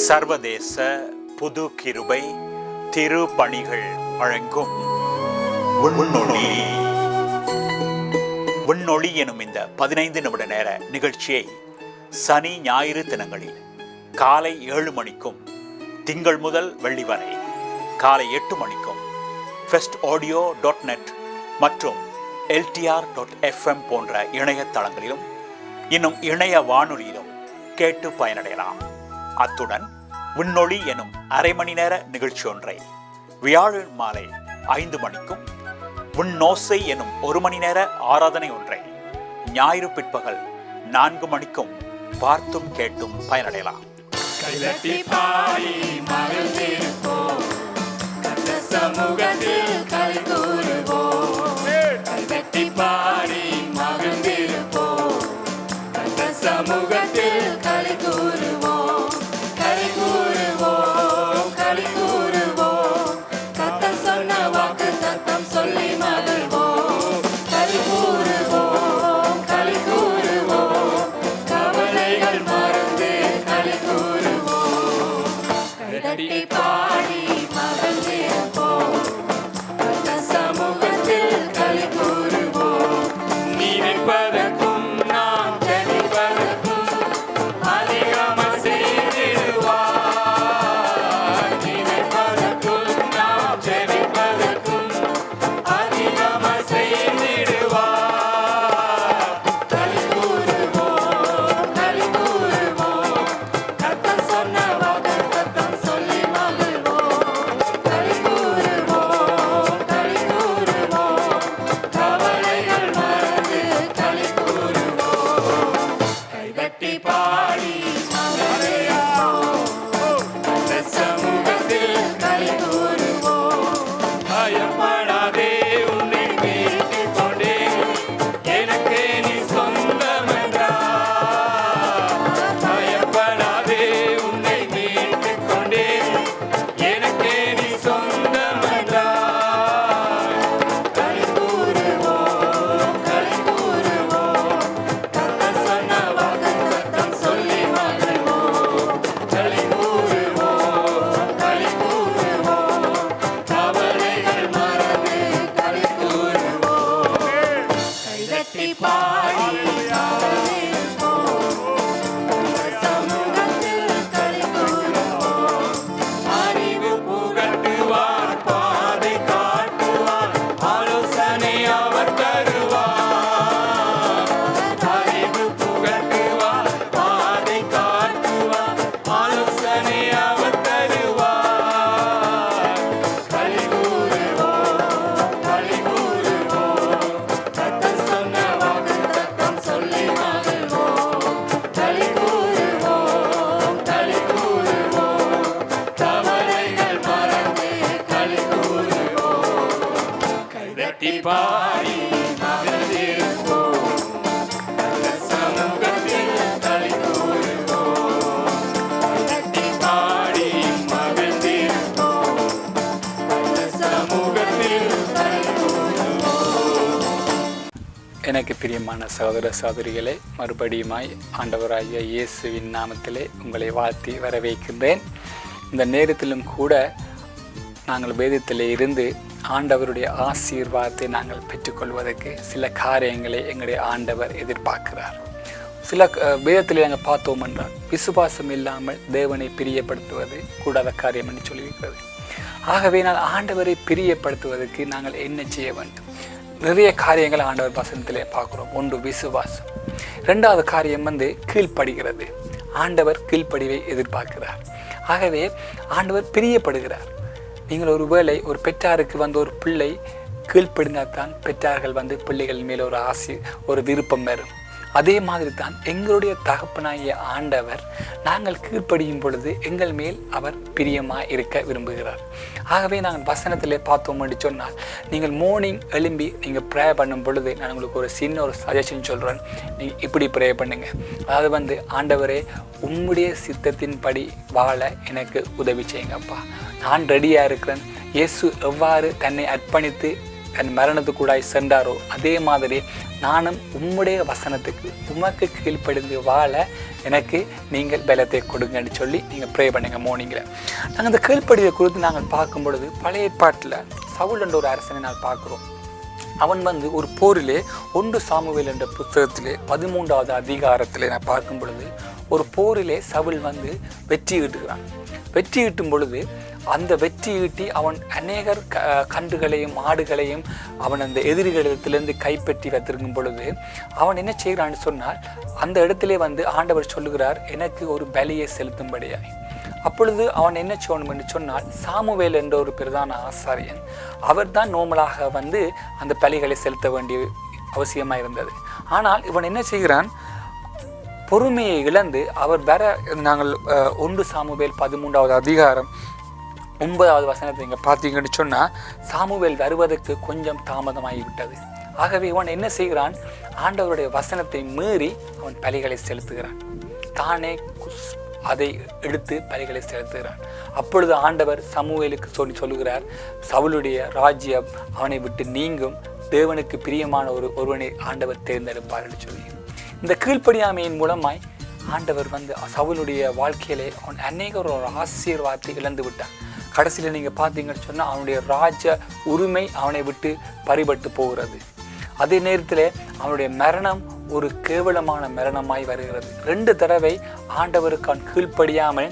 சர்வதேச புது கிருபை திருப்பணிகள் வழங்கும் விண்ணொளி. விண்ணொளி எனும் இந்த 15 நிமிட நேர நிகழ்ச்சியை சனி ஞாயிறு தினங்களில் காலை 7 மணிக்கும் திங்கள் முதல் வெள்ளி வரை காலை 8 மணிக்கும் festaudio.net மற்றும் LTR.fm போன்ற இணையதளங்களிலும் இன்னும் இணைய வானொலியிலும் கேட்டு பயனடையலாம். அத்துடன் விண்ணொளி எனும் அரை மணி நேர நிகழ்ச்சி ஒன்றை வியாழன் மாலை 5 மணிக்கும், விண்ணோசை எனும் 1 மணி நேர ஆராதனை ஒன்றை ஞாயிறு பிற்பகல் 4 மணிக்கும் பார்த்தும் கேட்டும் பயனடையலாம். எனக்கு பிரியமான சகோதர சகோதரிகளே, மறுபடியுமாய் ஆண்டவராகிய இயேசுவின் நாமத்திலே உங்களை வாழ்த்தி வரவேற்கின்றேன். இந்த நேரத்திலும் கூட நாங்கள் வேதத்திலே இருந்து ஆண்டவருடைய ஆசீர்வாதத்தை நாங்கள் பெற்றுக்கொள்வதற்கு சில காரியங்களை எங்களுடைய ஆண்டவர் எதிர்பார்க்கிறார். சில வேதத்தில் நாங்கள் பார்த்தோம் என்றால், விசுவாசம் இல்லாமல் தேவனை பிரியப்படுத்துவது கூடாத காரியம் என்று சொல்லியிருக்கிறது. ஆகவே நான் ஆண்டவரை பிரியப்படுத்துவதற்கு நாங்கள் என்ன செய்ய வேண்டும்? நிறைய காரியங்களை ஆண்டவர் வசனத்திலே பார்க்குறோம். ஒன்று விசுவாசம், 2வது காரியம் கீழ்ப்படுகிறது. ஆண்டவர் கீழ்ப்படிவை எதிர்பார்க்கிறார். ஆகவே ஆண்டவர் பிரியப்படுகிறார். நீங்கள் ஒருவேளை ஒரு பெற்றாருக்கு ஒரு பிள்ளை கீழ்ப்படிந்தால்தான் பெற்றார்கள் பிள்ளைகள் மேல் ஒரு ஆசை, ஒரு விருப்பம் வரும். அதே மாதிரி தான் எங்களுடைய தகப்பனாகிய ஆண்டவர் நாங்கள் கீழ்ப்படியும் பொழுது எங்கள் மேல் அவர் பிரியமாக இருக்க விரும்புகிறார். ஆகவே நாங்கள் வசனத்திலே பார்த்தோம் என்று சொன்னால், நீங்கள் மார்னிங் எழும்பி நீங்கள் ப்ரே பண்ணும் பொழுது நான் உங்களுக்கு ஒரு சின்ன சஜஷன் சொல்கிறேன். நீங்கள் இப்படி ப்ரே பண்ணுங்கள். அதாவது ஆண்டவரே, உம்முடைய சித்தத்தின்படி வாழ எனக்கு உதவி செய்யுங்கப்பா. நான் ரெடியாக இருக்கிறேன். இயேசு எவ்வாறு தன்னை அர்ப்பணித்து என் மரணத்துக்குள்ளாய் சென்றாரோ அதே மாதிரி நானும் உம்முடைய வசனத்துக்கு உமக்கு கீழ்ப்படிந்து வாழ எனக்கு நீங்கள் பலத்தை கொடுங்கன்னு சொல்லி நீங்கள் ப்ரே பண்ணுங்க மார்னிங்கில். நாங்கள் அந்த கீழ்ப்படியை குறித்து நாங்கள் பார்க்கும் பொழுது பழைய ஏற்பாட்டில் சவுல் என்ற ஒரு அரசனை நாங்கள் பார்க்குறோம். அவன் ஒரு போரிலே 1 சாமுவேல் என்ற புத்தகத்திலே 13வது அதிகாரத்தில் நான் பார்க்கும் பொழுது ஒரு போரிலே சவுல் வெற்றி ஈட்டுகிறான். வெற்றி ஈட்டும் பொழுது அந்த வெற்றி ஈட்டி அவன் அநேகர் கன்றுகளையும் ஆடுகளையும் அவன் அந்த எதிரிகளிடத்திலிருந்து கைப்பற்றி வைத்திருக்கும் பொழுது அவன் என்ன செய்கிறான்னு சொன்னால் அந்த இடத்திலே ஆண்டவர் சொல்லுகிறார், எனக்கு ஒரு பலியை செலுத்தும்படியாய். அப்பொழுது அவன் என்ன செய்யணும் என்று சொன்னால் சாமுவேல் என்ற ஒரு பிரதான ஆசாரியன் அவர் தான் நோமலாக அந்த பலிகளை செலுத்த வேண்டிய அவசியமாக இருந்தது. ஆனால் இவன் என்ன செய்கிறான், பொறுமையை இழந்து அவர் நாங்கள் 1 சாமுவேல் 13வது அதிகாரம் 9வது வசனத்தை நீங்கள் பார்த்தீங்கன்னு சொன்னால் சாமுவேல் வருவதற்கு கொஞ்சம் தாமதமாகிவிட்டது. ஆகவே இவன் என்ன செய்கிறான், ஆண்டவருடைய வசனத்தை மீறி அவன் பலிகளை செலுத்துகிறான். தானே அதை எடுத்து பலிகளை செலுத்துகிறான். அப்பொழுது ஆண்டவர் சாமுவேலுக்கு சொல்லுகிறார், சவுலுடைய ராஜ்யம் அவனை விட்டு நீங்கும், தேவனுக்கு பிரியமான ஒருவனை ஆண்டவர் தேர்ந்தெடுப்பார் என்று சொல்லி இந்த கீழ்ப்படியாமையின் மூலமாய் ஆண்டவர் சவுலுடைய வாழ்க்கையிலே அவன் அநேக ஒரு ஆசீர்வாதத்தை இழந்து விட்டான். கடைசியில் நீங்கள் பார்த்தீங்கன்னு சொன்னால் அவனுடைய ராஜ உரிமை அவனை விட்டு பறிபட்டு போகிறது. அதே நேரத்தில் அவனுடைய மரணம் ஒரு கேவலமான மரணமாய் வருகிறது. 2 தடவை ஆண்டவருக்கு அவன் கீழ்ப்படியாமல்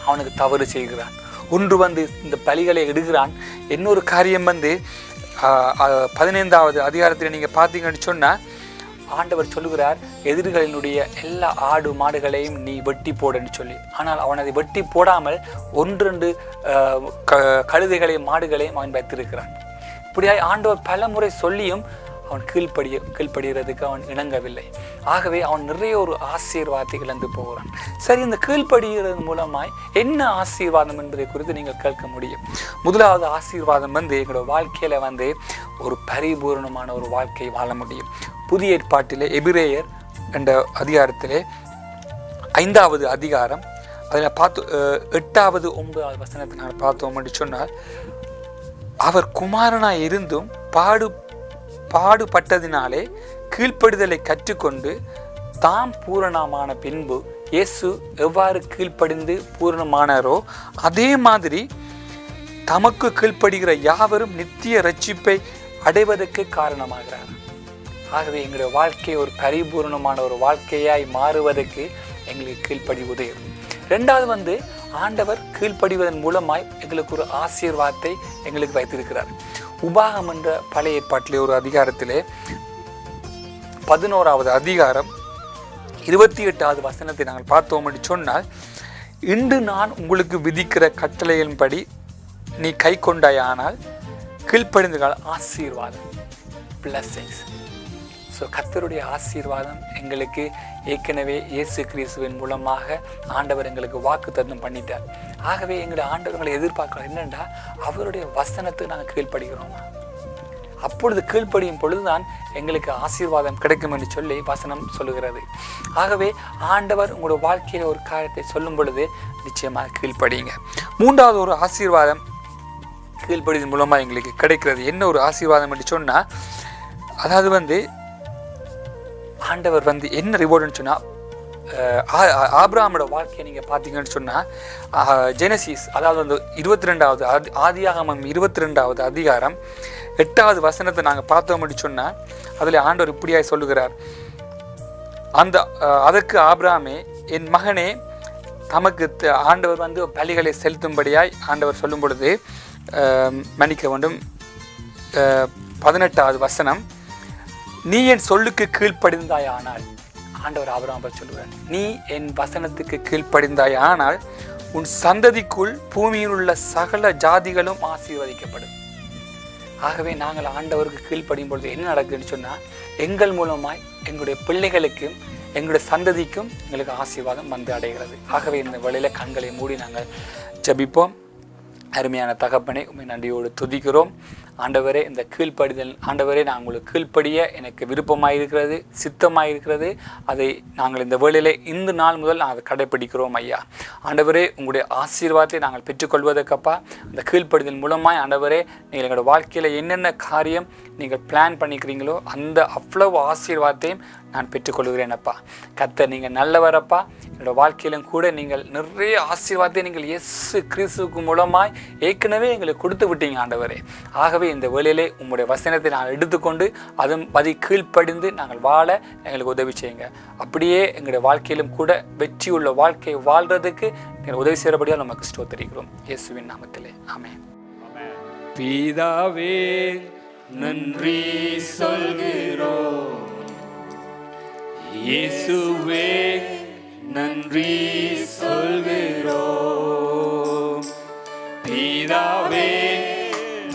அவனுக்கு தவறு செய்கிறான். ஒன்று இந்த பலிகளை எடுக்கிறான். இன்னொரு காரியம் 15வது அதிகாரத்தில் நீங்கள் பார்த்தீங்கன்னு சொன்னால் ஆண்டவர் சொல்லுகிறார், எதிரிகளினுடைய எல்லா ஆடு மாடுகளையும் நீ வெட்டி போடுன்னு சொல்லி. ஆனால் அவன் அதை வெட்டி போடாமல் 1-2 கழுதைகளையும் மாடுகளையும் அவன் வைத்திருக்கிறான். இப்படியாய் ஆண்டவர் பல முறை சொல்லியும் அவன் கீழ்ப்படுகிறதுக்கு அவன் இணங்கவில்லை. ஆகவே அவன் நிறைய ஒரு ஆசீர்வாதத்தை இழந்து போகிறான். சரி, இந்த கீழ்ப்படுகிறது மூலமாய் என்ன ஆசீர்வாதம் என்பதை குறித்து நீங்கள் கேட்க முடியும். முதலாவது ஆசீர்வாதம் எங்களோட வாழ்க்கையில ஒரு பரிபூர்ணமான ஒரு வாழ்க்கை வாழ முடியும். புதிய ஏற்பாட்டிலே எபிரேயர் என்ற அதிகாரத்திலே 5வது அதிகாரம் அதில் 8வது 9வது வசனத்தை நான் பார்த்தோம் என்று சொன்னால், அவர் குமாரனாய் இருந்தும் பாடுபட்டதினாலே கீழ்ப்படிதலை கற்றுக்கொண்டு தாம் பூரணமான பின்பு இயேசு எவ்வாறு கீழ்ப்படிந்து பூரணமானாரோ அதே மாதிரி தமக்கு கீழ்ப்படுகிற யாவரும் நித்திய ரட்சிப்பை அடைவதற்கு காரணமாகிறார். ஆகவே எங்களுடைய வாழ்க்கை ஒரு பரிபூர்ணமான ஒரு வாழ்க்கையாய் மாறுவதற்கு எங்களுக்கு கீழ்ப்படி உதவும். 2வது ஆண்டவர் கீழ்ப்படிவதன் மூலமாய் எங்களுக்கு ஒரு ஆசீர்வாதத்தை எங்களுக்கு வைத்திருக்கிறார். உபாகம் என்ற பழைய ஏற்பாட்டிலே ஒரு அதிகாரத்திலே 11வது அதிகாரம் 28வது வசனத்தை நாங்கள் பார்த்தோம் என்று சொன்னால், இன்று நான் உங்களுக்கு விதிக்கிற கட்டளையின்படி நீ கை கொண்டாயானால் கீழ்ப்படிந்தால் ஆசீர்வாதம், பிளஸிங்ஸ். ஸோ கர்த்தருடைய ஆசீர்வாதம் எங்களுக்கு ஏற்கனவே இயேசு கிறிஸ்துவின் மூலமாக ஆண்டவர் எங்களுக்கு வாக்கு தத்தம் பண்ணிட்டார். ஆகவே எங்களுடைய ஆண்டவர்களை எதிர்பார்க்கிறோம் என்னென்னா, அவருடைய வசனத்துக்கு நாங்கள் கீழ்ப்படுகிறோம். அப்பொழுது கீழ்ப்படியும் பொழுதுதான் எங்களுக்கு ஆசீர்வாதம் கிடைக்கும் என்று சொல்லி வசனம் சொல்லுகிறது. ஆகவே ஆண்டவர் உங்களோட வாழ்க்கையில் ஒரு காரியத்தை சொல்லும் பொழுது நிச்சயமாக கீழ்ப்படியுங்க. 3வது ஒரு ஆசீர்வாதம் கீழ்ப்படியின் மூலமாக எங்களுக்கு கிடைக்கிறது. என்ன ஒரு ஆசீர்வாதம் என்று சொன்னால், அதாவது ஆண்டவர் என்ன ரிவார்டுன்னு சொன்னால், ஆபிரகாமோட வாழ்க்கையை நீங்கள் பார்த்தீங்கன்னு சொன்னால் ஜெனசிஸ், அதாவது 22வது ஆதியாகமம் 22வது அதிகாரம் 8வது வசனத்தை நாங்கள் பார்த்தோம் அப்படின்னு சொன்னால் அதில் ஆண்டவர் இப்படியாய் சொல்லுகிறார், அதற்கு ஆபிரகாமே என் மகனே, தமக்கு ஆண்டவர் பலிகளை செலுத்தும்படியாய் ஆண்டவர் சொல்லும் பொழுது மன்னிக்க வேண்டும், 18வது வசனம், நீ என் சொல்லுக்கு கீழ்ப்படிந்தாயானால், ஆண்டவர் ஆபிரகாமை சொல்லுவார், நீ என் வசனத்துக்கு கீழ்ப்படிந்தாயானால் உன் சந்ததிக்குள் பூமியில் உள்ள சகல ஜாதிகளும் ஆசீர்வதிக்கப்படும். ஆகவே நாங்கள் ஆண்டவருக்கு கீழ்ப்படியும் பொழுது என்ன நடக்குதுன்னு சொன்னால், எங்கள் மூலமாய் எங்களுடைய பிள்ளைகளுக்கும் எங்களுடைய சந்ததிக்கும் எங்களுக்கு ஆசீர்வாதம் அடைகிறது. ஆகவே இந்த வேளையில் கண்களை மூடி நாங்கள் ஜெபிப்போம். அருமையான தகப்பனை உம்மை நன்றியோடு துதிக்கிறோம். ஆண்டவரே இந்த கீழ்ப்படிதல் ஆண்டவரே நான் உங்களுக்கு கீழ்ப்படிய எனக்கு விருப்பமாக இருக்கிறது, சித்தமாக இருக்கிறது. அதை நாங்கள் இந்த வேளையிலே இந்த நாள் முதல் நாங்கள் கடைப்பிடிக்கிறோம் ஐயா. ஆண்டவரே உங்களுடைய ஆசீர்வாதத்தை நாங்கள் பெற்றுக்கொள்வதற்கப்பா இந்த கீழ்ப்படிதல் மூலமாய் ஆண்டவரே நீங்கள் எங்களோட வாழ்க்கையில் என்னென்ன காரியம் நீங்கள் பிளான் பண்ணிக்கிறீங்களோ அந்த அவ்வளவு ஆசீர்வாதத்தையும் நான் பெற்றுக்கொள்கிறேன் அப்பா. கர்த்தர் நீங்கள் நல்லவரப்பா. என்னோட வாழ்க்கையிலும் கூட நீங்கள் நிறைய ஆசீர்வாதத்தை நீங்கள் இயேசு கிறிஸ்துவுக்கு மூலமாய் ஏற்கனவே எங்களுக்கு கொடுத்து விட்டீங்க ஆண்டவரே. ஆகவே இந்த வேளையிலே உங்களுடைய வசனத்தை நாங்கள் எடுத்துக்கொண்டு அதை கீழ்ப்படிந்து நாங்கள் வாழ எங்களுக்கு உதவி செய்யுங்க. அப்படியே எங்களுடைய வாழ்க்கையிலும் கூட வெற்றி உள்ள வாழ்க்கையை வாழ்றதுக்கு நீங்கள் உதவி செய்கிறபடியாக நமக்கு ஸ்தோத்திரிக்கிறோம். இயேசுவின் நாமத்திலே ஆமென். பிதாவே நன்றி சொல்கிறோம், இயேசுவே நன்றி சொல்கிறோம். பிதாவே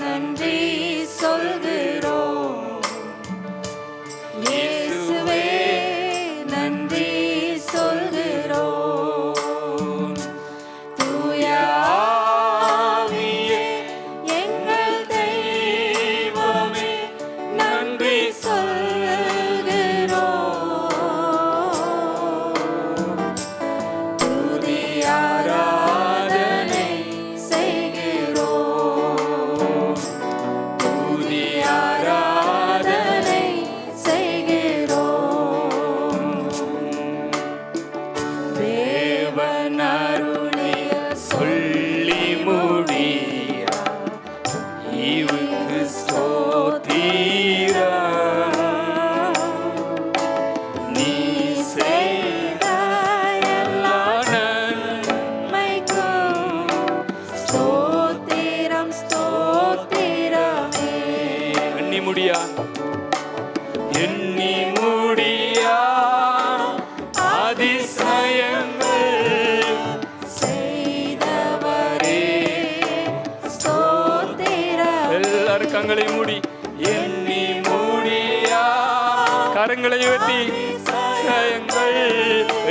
நன்றி சொல்கிறோம், இயேசுவே நன்றி சொல்கிறோம். தூய ஆவியே எங்கள் தெய்வமே நன்றி எண்ணி முடியா அதிசயங்கள் செய்தவரே ஸ்தோத்திரம். எல்லாரும் கண்களை மூடி எண்ணி முடியா கரங்களை உயர்த்தி அதிசயங்கள்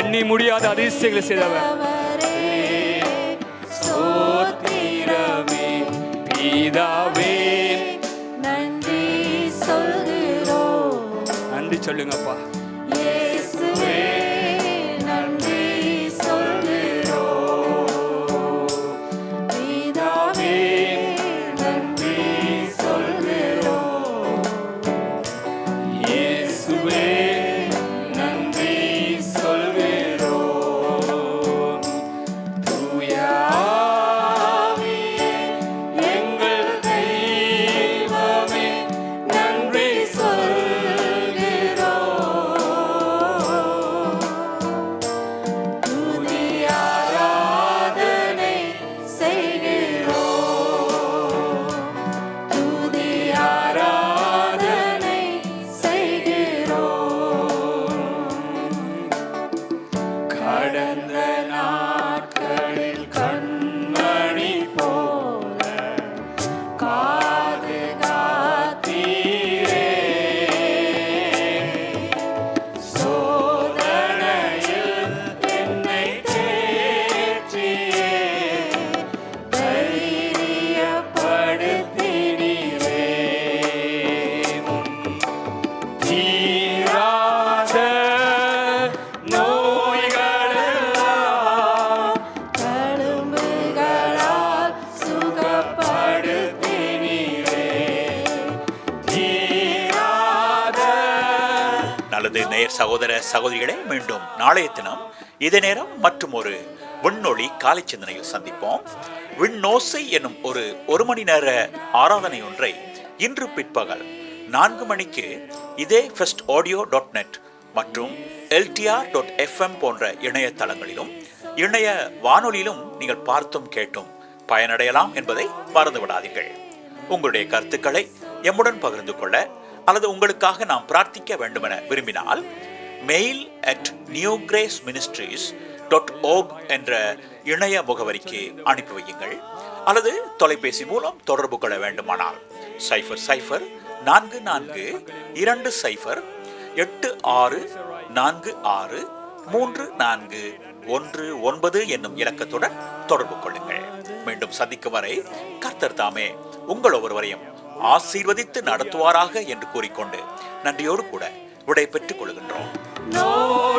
எண்ணி முடியாத அதிசயங்களை செய்தவர் ஸ்தோத்திரமே. பிதாவே சொல்லுங்கப்பா. இயேசுவே நன்றி சொல்கிறோம், பிதாவே நன்றி சொல்கிறோம், இயேசுவே நன்றி சொல்கிறோம். தூய ஆவியே எங்கள் தெய்வமே நன்றி நேயர் சகோதர சகோதரிகளே, மீண்டும் நாளைய தினம் இதே நேரம் மற்றும் ஒரு விண்ணொளி காலை சிந்தனையில் சந்திப்போம். விண்ணோசை என்னும் ஒரு மணி நேர ஆராதனை ஒன்றை இன்று பிற்பகல் 4 மணிக்கு இதே festaudio.net மற்றும் LTR.fm போன்ற இணையதளங்களிலும் இணைய வானொலியிலும் நீங்கள் பார்த்தும் கேட்டும் பயனடையலாம் என்பதை மறந்து விடாதீர்கள். உங்களுடைய கருத்துக்களை எம்முடன் பகிர்ந்து கொள்ள அல்லது உங்களுக்காக நாம் பிரார்த்திக்க வேண்டுமென விரும்பினால் mail@newgraceministries.org என்ற இணைய முகவரிக்கு அனுப்பி வையுங்கள். அல்லது தொலைபேசி மூலம் தொடர்பு கொள்ள வேண்டுமானால் 00442086463419 என்னும் இலக்கத்துடன் தொடர்பு கொள்ளுங்கள். மீண்டும் சந்திக்கும் வரை கர்த்தர் தாமே உங்கள் ஒவ்வொருவரையும் ஆசீர்வதித்து நடத்துவாராக என்று கூறிக்கொண்டு நன்றியோடு கூட விடை பெற்றுக் கொள்கின்றோம். No